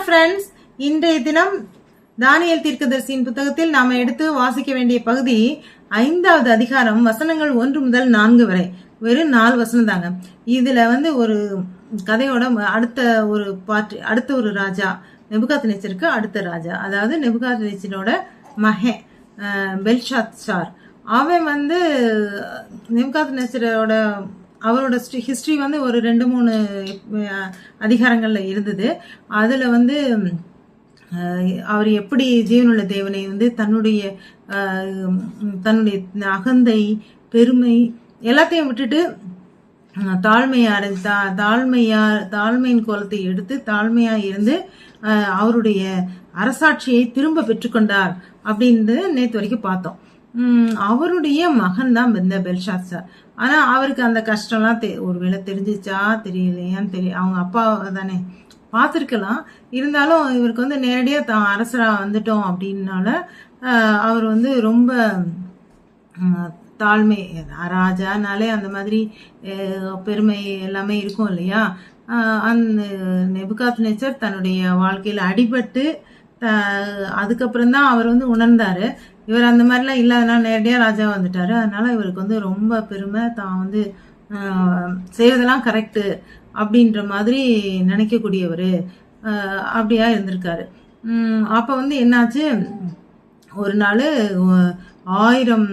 Friends, இன்றைய தினம் தானியேல் தீர்க்கதரிசியின் புத்தகத்தில் நாம எடுத்து வாசிக்க வேண்டிய பகுதி 5வது அதிகாரம், வசனங்கள் 1 முதல் 4 வரை. வெறும் 4 வசனம் தாங்க. இதுல ஒரு கதையோட அடுத்த ஒரு ராஜா, நெபுகாத்நேச்சருக்கு அடுத்த ராஜா, அதாவது நெபுகாத்நேச்சரோட மகன் பெல்ஷாத்சார். அவன் நெபுகாத்நேச்சரோட அவரோட ஹிஸ்டரி ஒரு 2-3 அதிகாரங்கள்ல இருந்தது. அதுல அவர் எப்படி ஜீவனுள்ள தேவனை தன்னுடைய அகந்தை, பெருமை எல்லாத்தையும் விட்டுட்டு தாழ்மையின் கோலத்தை எடுத்து தாழ்மையா இருந்து அவருடைய அரசாட்சியை திரும்ப பெற்றுக்கொண்டார் அப்படின்னு நேற்று வரைக்கும் பார்த்தோம். அவருடைய மகன் தான் பெல்ஷாத்சார். ஆனா அவருக்கு அந்த கஷ்டம்லாம் ஒருவேளை தெரிஞ்சிச்சா தெரியலையான்னு அவங்க அப்பா தானே பார்த்துருக்கலாம். இருந்தாலும் இவருக்கு நேரடியா தான் அரசரா வந்துட்டோம் அப்படின்னால அவர் ரொம்ப தாழ்மை, ராஜானாலே அந்த மாதிரி பெருமை எல்லாமே இருக்கும் இல்லையா. அந்த நெபுகாத்நேச்சர் தன்னுடைய வாழ்க்கையில அடிபட்டு அதுக்கப்புறம் தான் அவர் உணர்ந்தாரு, இவர் அந்த மாதிரிலாம் இல்லாதனால நேரடியா ராஜா வந்துட்டாரு. அதனால இவருக்கு ரொம்ப பெருமை, தான் செய்யறதெல்லாம் கரெக்டு அப்படின்ற மாதிரி நினைக்கக்கூடியவர் அப்படியா இருந்திருக்காரு. அப்ப என்னாச்சு, ஒரு நாள் 1000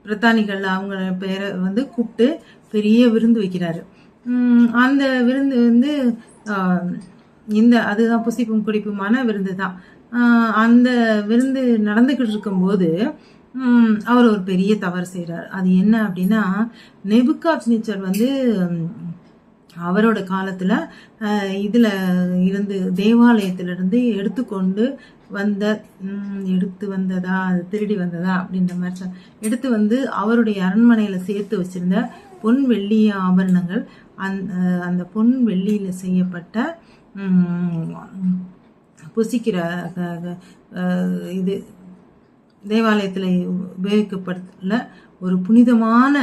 பிரதானிகள் அவங்க பேரை கூப்பிட்டு பெரிய விருந்து வைக்கிறாரு. அந்த விருந்து அதுதான் புசிப்பும் குடிப்புமான விருந்து தான். அந்த விருந்து நடந்துகிட்டு இருக்கும்போது அவர் ஒரு பெரிய தவறு செய்யறார். அது என்ன அப்படின்னா, நெபுகாத்நேச்சர் அவரோட காலத்துல இதுல இருந்து தேவாலயத்திலிருந்து எடுத்து வந்ததா திருடி வந்ததா அப்படின்ற மாதிரி எடுத்து அவருடைய அரண்மனையில சேர்த்து வச்சிருந்த பொன் வெள்ளிய ஆபரணங்கள், அந்த பொன் வெள்ளியில செய்யப்பட்ட புசிக்கிற இது தேவாலயத்துல உபயோகிக்கப்படல ஒரு புனிதமான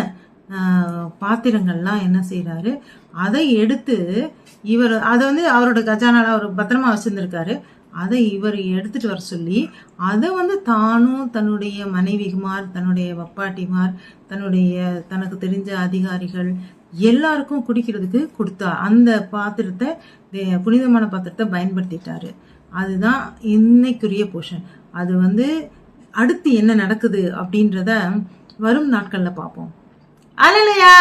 பாத்திரங்கள்லாம் என்ன செய்யறாரு, அதை எடுத்து அதை அவரோட கஜானால அவர் பத்திரமா வச்சிருந்திருக்காரு. அதை இவர் எடுத்துட்டு வர சொல்லி அதை தானும் தன்னுடைய மனைவிமார், தன்னுடைய வப்பாட்டிமார், தனக்கு தெரிஞ்ச அதிகாரிகள் எல்லாருக்கும் குடிக்கிறதுக்கு கொடுத்தா. அந்த பாத்திரத்தை, புனிதமான பாத்திரத்தை பயன்படுத்திட்டாரு. அதுதான் இன்னைக்குரிய போர்ஷன். அது அடுத்து என்ன நடக்குது அப்படின்றத வரும் நாட்கள்ல பார்ப்போம். அல்லேலூயா.